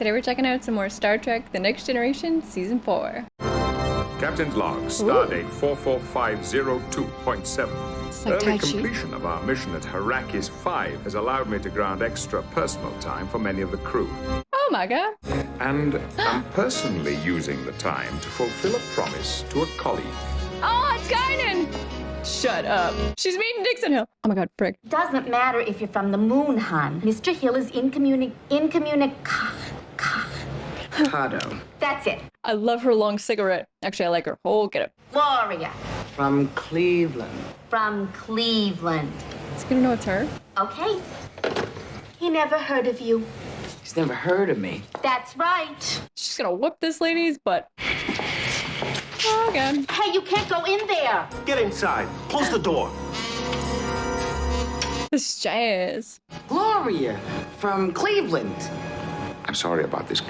Today we're checking out some more Star Trek: The Next Generation Season 4. Captain's log, stardate 44502.7. Early completion of our mission at Arrakis 5 has allowed me to grant extra personal time for many of the crew. Oh my god. And I'm personally using the time to fulfill a promise to a colleague. Oh, it's Guinan! Shut up. She's meeting Dixon Hill. Oh my god, frick. Doesn't matter if you're from the moon, hon. Mr. Hill is incommunicado. That's it. I love her long cigarette. Actually, I like her whole getup. Gloria. From Cleveland. From Cleveland. Is he gonna know it's her? Okay. He never heard of you. He's never heard of me. That's right. She's gonna whoop this lady's butt. Oh god. Hey, you can't go in there. Get inside. Close the door. This jazz. Gloria. From Cleveland. I'm sorry about this,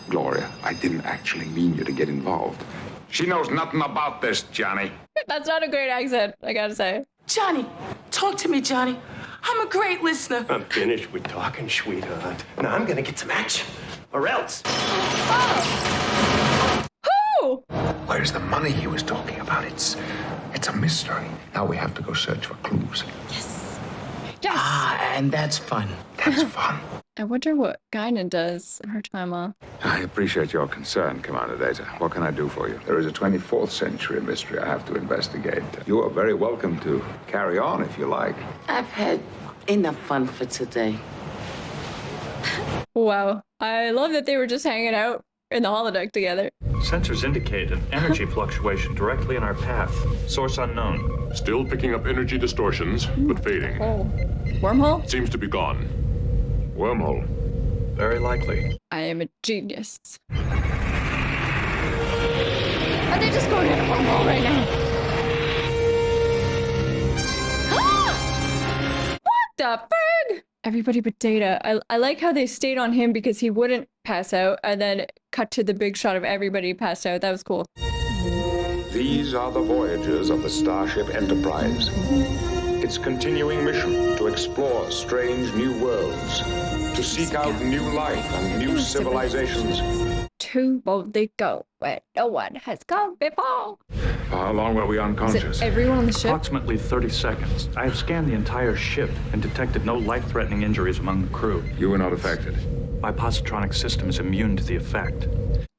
Gloria. I didn't actually mean you to get involved. She knows nothing about this, Johnny. That's not a great accent, I gotta say. Johnny, talk to me, Johnny. I'm a great listener. I'm finished with talking, sweetheart. Now I'm gonna get some action. Or else. Who? Where's the money he was talking about? It's a mystery. Now we have to go search for clues. Yes. And that's fun. That's fun. I wonder what Guinan does in her time off. I appreciate your concern, Commander Data. What can I do for you? There is a 24th century mystery I have to investigate. You are very welcome to carry on if you like. I've had enough fun for today. Wow. I love that they were just hanging out in the holodeck together. Sensors indicate an energy fluctuation directly in our path. Source unknown. Still picking up energy distortions, but fading. Oh. Wormhole? Seems to be gone. Wormhole. Very likely. I am a genius. Are they just going in a wormhole right now? What the frig? Everybody but Data. I like how they stayed on him because he wouldn't pass out and then cut to the big shot of everybody passed out. That was cool. These are the voyages of the Starship Enterprise. Its continuing mission to explore strange new worlds, to seek out new life and new civilizations. To boldly go where no one has gone before. How long were we Is unconscious? it everyone on the ship? Approximately 30 seconds. I have scanned the entire ship and detected no life-threatening injuries among the crew. You were not affected. My positronic system is immune to the effect.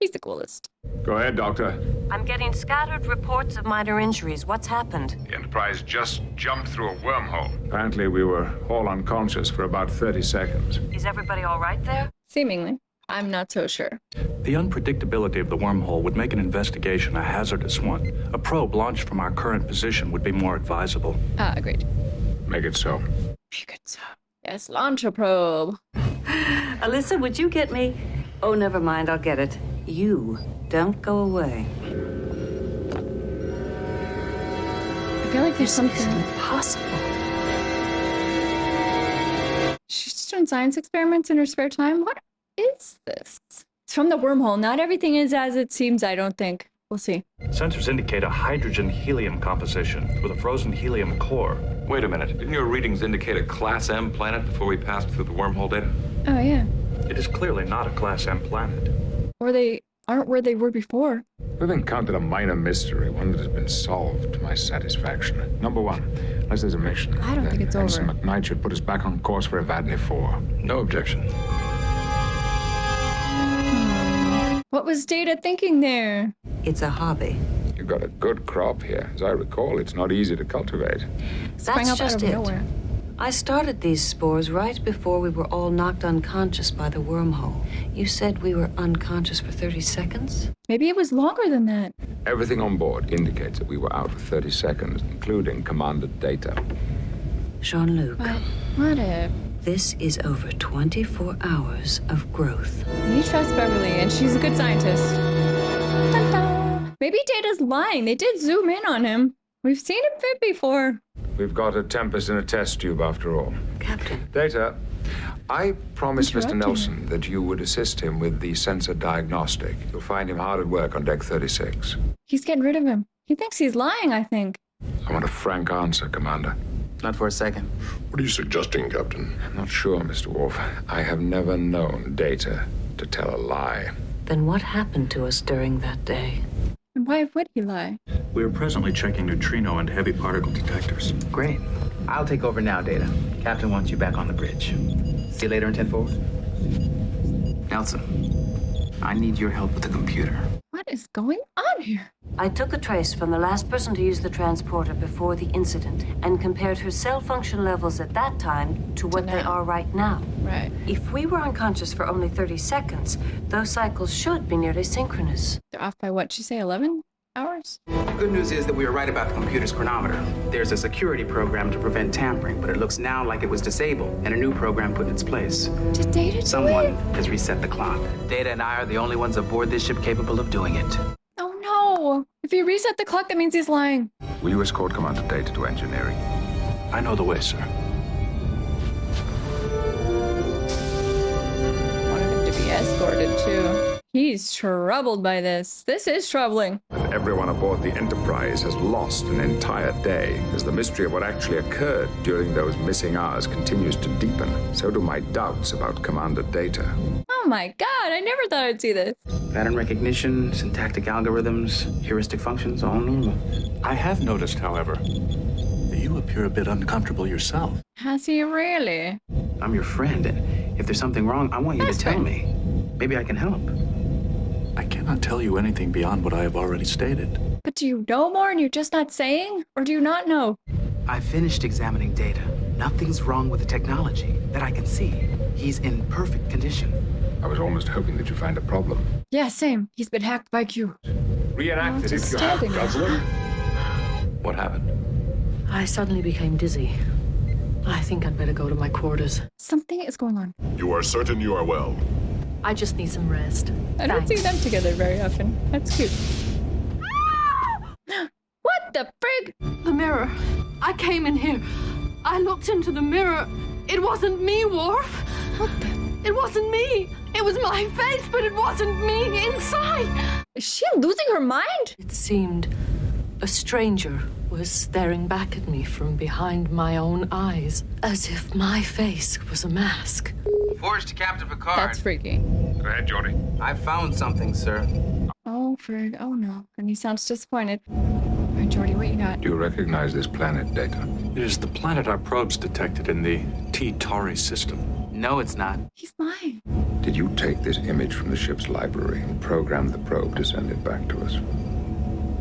He's the coolest. Go ahead, Doctor. I'm getting scattered reports of minor injuries. What's happened? The Enterprise just jumped through a wormhole. Apparently, we were all unconscious for about 30 seconds. Is everybody all right there? Seemingly. I'm not so sure. The unpredictability of the wormhole would make an investigation a hazardous one. A probe launched from our current position would be more advisable. Agreed. Make it so. Make it so. Yes, launch a probe. Alyssa, would you get me? Oh, never mind. I'll get it. You don't go away. I feel like there's something. Impossible. She's just doing science experiments in her spare time. What is this? It's from the wormhole. Not everything is as it seems, I don't think. We'll see. Sensors indicate a hydrogen-helium composition with a frozen helium core. Wait a minute. Didn't your readings indicate a Class M planet before we passed through the wormhole, Data? Oh, yeah. It is clearly not a Class M planet. Or they aren't where they were before. We've encountered a minor mystery, one that has been solved to my satisfaction. Number one, unless there's a mission. I don't think it's Ensign over. McKnight should put us back on course for Evadne 4. No objection. What was Data thinking there? It's a hobby. You've got a good crop here. As I recall, it's not easy to cultivate. Sprang That's up out just of it. nowhere. I started these spores right before we were all knocked unconscious by the wormhole. You said we were unconscious for 30 seconds? Maybe it was longer than that. Everything on board indicates that we were out for 30 seconds, including Commander Data. Jean-Luc, What if? this is over 24 hours of growth. You trust Beverly, and she's a good scientist. Dun-dun. Maybe Data's lying. They did zoom in on him. We've seen him fit before. We've got a tempest in a test tube, after all. Captain, Data, I promised Mr. Interrupting Nelson that you would assist him with the sensor diagnostic. You'll find him hard at work on deck 36. He's getting rid of him. He thinks he's lying, I think. I want a frank answer, Commander. Not for a second. What are you suggesting, Captain? I'm not sure, Mr. Worf. I have never known Data to tell a lie. Then what happened to us during that day? And why would he lie? We are presently checking neutrino and heavy particle detectors. Great. I'll take over now, Data. Captain wants you back on the bridge. See you later in 10 forward. Nelson, I need your help with the computer. What is going on here? I took a trace from the last person to use the transporter before the incident and compared her cell function levels at that time to what they are right now. Right. If we were unconscious for only 30 seconds, those cycles should be nearly synchronous. They're off by what? She say 11 hours? Good news is that we were right about the computer's chronometer. There's a security program to prevent tampering, but it looks now like it was disabled and a new program put in its place. Did Data do Someone it? has reset the clock. Data and I are the only ones aboard this ship capable of doing it. Oh no! If he reset the clock, that means he's lying. Will you escort Commander Data to engineering? I know the way, sir. Wanted him to be escorted too. He's troubled by this. This is troubling. And everyone aboard the Enterprise has lost an entire day. As the mystery of what actually occurred during those missing hours continues to deepen, so do my doubts about Commander Data. Oh my god, I never thought I'd see this. Pattern recognition, syntactic algorithms, heuristic functions, all normal. I have noticed, however, that you appear a bit uncomfortable yourself. Has he really? I'm your friend, and if there's something wrong, I want you to tell me. Maybe I can help. I cannot tell you anything beyond what I have already stated. But do you know more and you're just not saying? Or do you not know? I finished examining Data. Nothing's wrong with the technology that I can see. He's in perfect condition. I was almost hoping that you'd find a problem. Yeah, same. He's been hacked by Q. Reenact it just if you have, standing there. Guzzler. What happened? I suddenly became dizzy. I think I'd better go to my quarters. Something is going on. You are certain you are well? I just need some rest. I don't see them together very often. That's cute. What the frig? The mirror. I came in here. I looked into the mirror. It wasn't me, Worf. What the? It wasn't me. It was my face, but it wasn't me inside. Is she losing her mind? It seemed a stranger was staring back at me from behind my own eyes, as if my face was a mask. Forge to Captain Picard. That's freaky. Go ahead, Geordi. I found something, sir. Oh, frig. Oh no. And he sounds disappointed. All right, Geordi, what you got? Do you recognize this planet, Data? It is the planet our probes detected in the T-Tauri system. No, it's not. He's lying. Did you take this image from the ship's library and program the probe to send it back to us?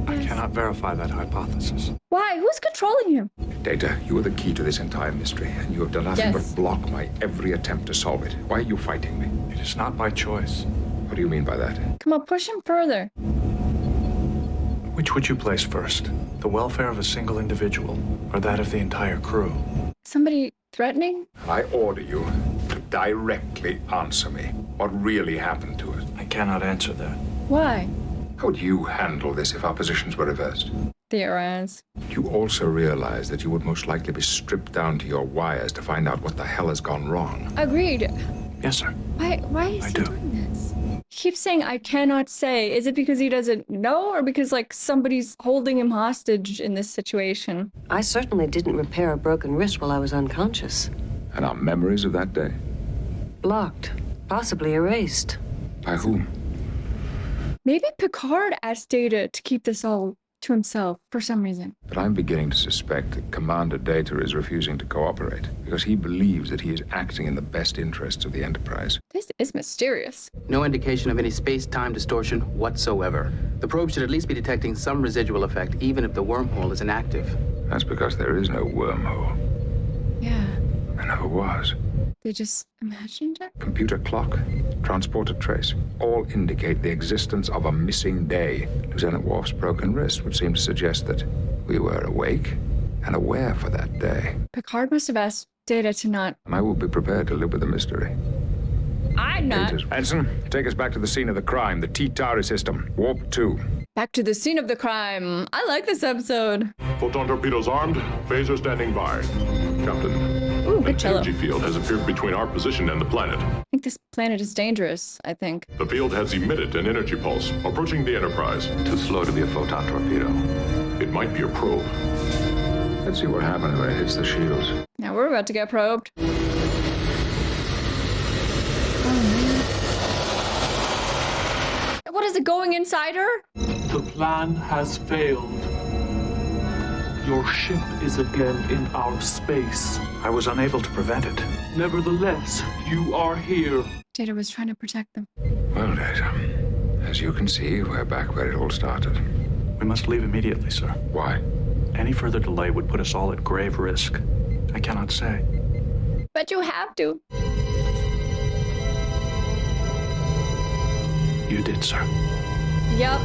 I cannot verify that hypothesis. Why? Who's controlling him? Data, you are the key to this entire mystery, and you have done nothing Yes. but block my every attempt to solve it. Why are you fighting me? It is not by choice. What do you mean by that? Come on, push him further. Which would you place first? The welfare of a single individual, or that of the entire crew? Somebody threatening? I order you to directly answer me. What really happened to us? I cannot answer that. Why? How would you handle this if our positions were reversed? Theorize. You also realize that you would most likely be stripped down to your wires to find out what the hell has gone wrong. Agreed. Yes, sir. Why is I he do. doing this? He keeps saying, I cannot say. Is it because he doesn't know or because, like, somebody's holding him hostage in this situation? I certainly didn't repair a broken wrist while I was unconscious. And our memories of that day? Blocked, possibly erased. By whom? Maybe Picard asked Data to keep this all to himself for some reason. But I'm beginning to suspect that Commander Data is refusing to cooperate because he believes that he is acting in the best interests of the Enterprise. This is mysterious. No indication of any space-time distortion whatsoever. The probe should at least be detecting some residual effect, even if the wormhole is inactive. That's because there is no wormhole. Yeah. There never was. They just imagined it? Computer clock, transporter trace, all indicate the existence of a missing day. Lieutenant Worf's broken wrist would seem to suggest that we were awake and aware for that day. Picard must have asked Data to not. And I will be prepared to live with the mystery. I'm not. Anson, take us back to the scene of the crime, the T-Tauri system, Warp 2. Back to the scene of the crime. I like this episode. Photon torpedoes armed, phaser standing by. Captain, Ooh, good an cello. energy field has appeared between our position and the planet. I think this planet is dangerous, I think. The field has emitted an energy pulse approaching the Enterprise. Too slow to be a photon torpedo. It might be a probe. Let's see what happens when it hits the shields. Now we're about to get probed. Oh, is it going inside her? The plan has failed. Your ship is again in our space. I was unable to prevent it. Nevertheless, you are here. Data was trying to protect them. Well, Data, as you can see, we're back where it all started. We must leave immediately, sir. Why? Any further delay would put us all at grave risk. I cannot say. But you have to. You did, sir. Yep.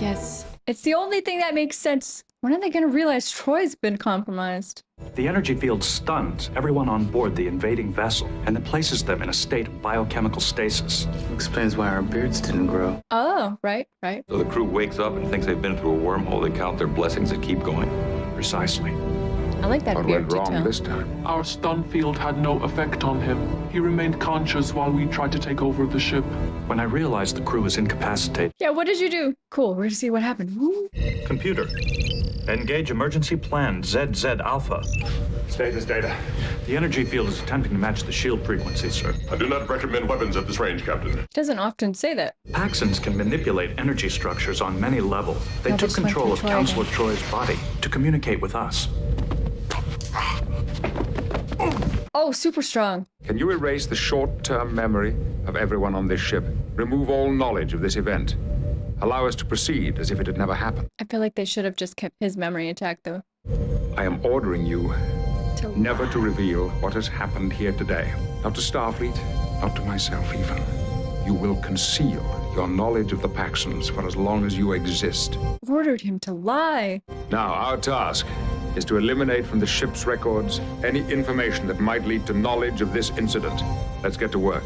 Yes. It's the only thing that makes sense. When are they going to realize Troy's been compromised? The energy field stuns everyone on board the invading vessel and then places them in a state of biochemical stasis. Explains why our beards didn't grow. Oh, right. So the crew wakes up and thinks they've been through a wormhole. They count their blessings and keep going. Precisely. I like that What beard went wrong detail. this time? Our stun field had no effect on him. He remained conscious while we tried to take over the ship. When I realized the crew was incapacitated. Yeah, what did you do? Cool, we're gonna see what happened. Woo. Computer, engage emergency plan ZZ Alpha. Status Data. The energy field is attempting to match the shield frequency, sir. I do not recommend weapons at this range, Captain. Doesn't often say that. Paxons can manipulate energy structures on many levels. They No, took this went control of through Troy Counselor Troy's body to communicate with us. Oh, super strong. Can you erase the short-term memory of everyone on this ship? Remove all knowledge of this event. Allow us to proceed as if it had never happened. I feel like they should have just kept his memory intact, though. I am ordering you never to reveal what has happened here today. Not to Starfleet, not to myself even. You will conceal your knowledge of the Paxons for as long as you exist. Ordered him to lie. Now, our task is to eliminate from the ship's records any information that might lead to knowledge of this incident. Let's get to work.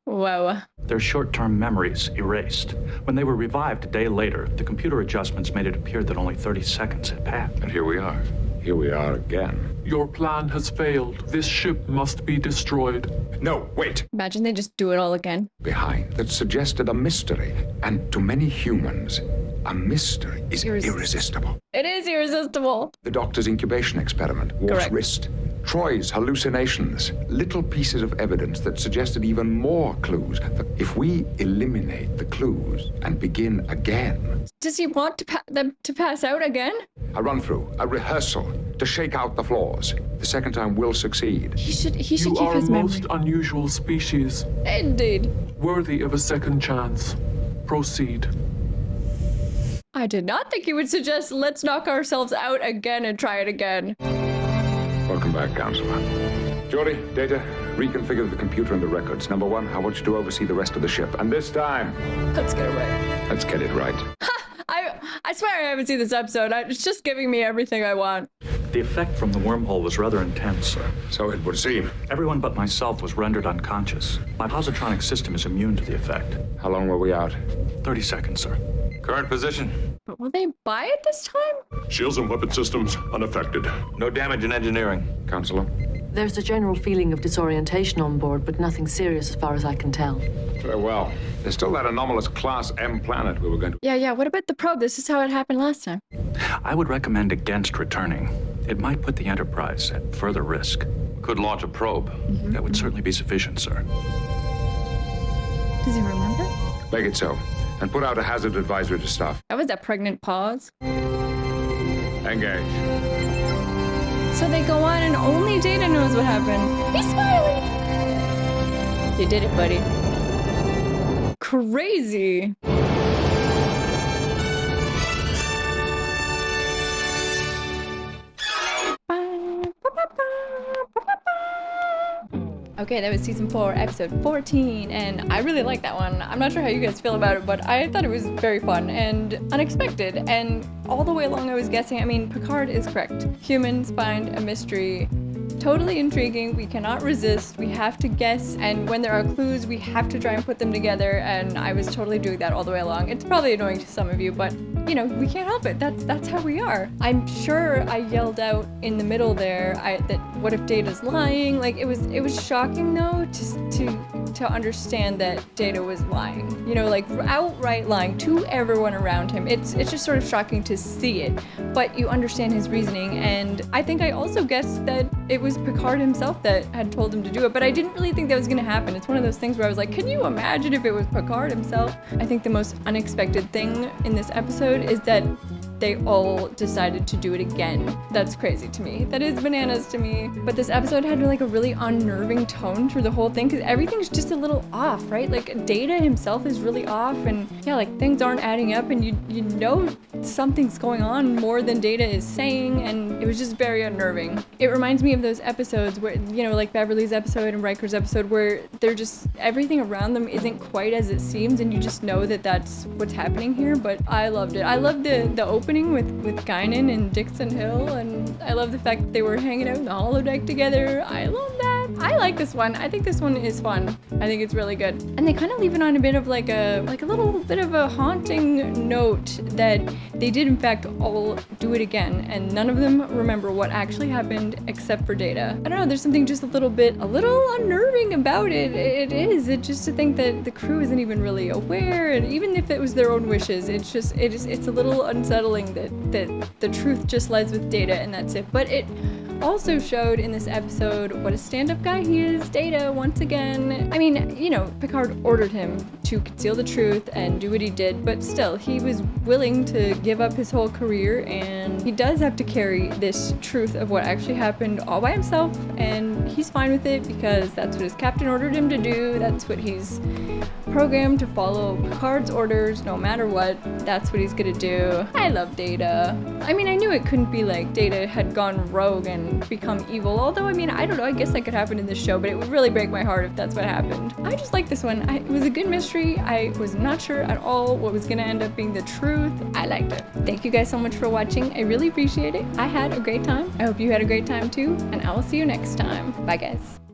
Whoa. Their short-term memories erased. When they were revived a day later, the computer adjustments made it appear that only 30 seconds had passed. And here we are. Here we are again. Your plan has failed. This ship must be destroyed. No, wait. Imagine they just do it all again. Behind that suggested a mystery. And to many humans, a mystery is irresistible. It is irresistible. The doctor's incubation experiment, Worf's Correct. wrist, Troy's hallucinations, little pieces of evidence that suggested even more clues. If we eliminate the clues and begin again. Does he want them to pass out again? A run-through, a rehearsal, to shake out the flaws. The second time will succeed. He should You keep are a his memory. most unusual species, Indeed. worthy of a second chance. Proceed. I did not think you would suggest let's knock ourselves out again and try it again. Welcome back, Counselor. Geordie, Data, reconfigure the computer and the records. Number one, I want you to oversee the rest of the ship. And this time, Let's get it right. let's get it right. I swear I haven't seen this episode. It's just giving me everything I want. The effect from the wormhole was rather intense, sir. So it would seem. Everyone but myself was rendered unconscious. My positronic system is immune to the effect. How long were we out? 30 seconds, sir. Current position. But will they buy it this time? Shields and weapon systems unaffected. No damage in engineering. Counselor? There's a general feeling of disorientation on board, but nothing serious as far as I can tell. Very well. There's still that anomalous Class M planet we were going to... Yeah. What about the probe? This is how it happened last time. I would recommend against returning. It might put the Enterprise at further risk. Could launch a probe. That would certainly be sufficient, sir. Does he remember? Make it so. And put out a hazard advisory to staff. That was that pregnant pause. Engage. So they go on and only Data knows what happened. He's smiling. You did it, buddy. Crazy. Okay, that was season 4, episode 14, and I really like that one. I'm not sure how you guys feel about it, but I thought it was very fun and unexpected, and all the way along I was guessing. I mean, Picard is correct. Humans find a mystery totally intriguing. We cannot resist. We have to guess, and when there are clues, we have to try and put them together, and I was totally doing that all the way along. It's probably annoying to some of you, but you know, we can't help it. That's how we are. I'm sure I yelled out in the middle there that what if Data's lying? Like it was shocking though to understand that Data was lying. You know, like outright lying to everyone around him. It's just sort of shocking to see it, but you understand his reasoning, and I think I also guessed that it was Picard himself that had told him to do it, but I didn't really think that was gonna happen. It's one of those things where I was like, can you imagine if it was Picard himself? I think the most unexpected thing in this episode is that they all decided to do it again. That's crazy to me. That is bananas to me. But this episode had like a really unnerving tone through the whole thing because everything's just a little off, right? Like Data himself is really off, and yeah, like things aren't adding up, and you know something's going on more than Data is saying, and it was just very unnerving. It reminds me of those episodes where, you know, like Beverly's episode and Riker's episode, where they're just, everything around them isn't quite as it seems, and you just know that that's what's happening here. But I loved it. I loved the opening with Guinan and Dixon Hill, and I love the fact that they were hanging out in the holodeck together. I love that. I like this one. I think this one is fun. I think it's really good. And they kind of leave it on a bit of like a little bit of a haunting note that they did in fact all do it again, and none of them remember what actually happened except for Data. I don't know, there's something just a little unnerving about it. It's just to think that the crew isn't even really aware, and even if it was their own wishes, it's a little unsettling that the truth just lies with Data and that's it. But it also showed in this episode what a stand-up guy he is. Data, once again. I mean, you know, Picard ordered him to conceal the truth and do what he did, but still, he was willing to give up his whole career, and he does have to carry this truth of what actually happened all by himself, and he's fine with it because that's what his captain ordered him to do. That's what he's programmed to follow Picard's orders no matter what. That's what he's gonna do. I love Data. I mean, I knew it couldn't be like Data had gone rogue and become evil, although I mean, I don't know, I guess that could happen in this show, but it would really break my heart if that's what happened. I just like this one. It was a good mystery. I was not sure at all what was gonna end up being the truth. I liked it. Thank you guys so much for watching. I really appreciate it. I had a great time. I hope you had a great time too, and I will see you next time. Bye guys.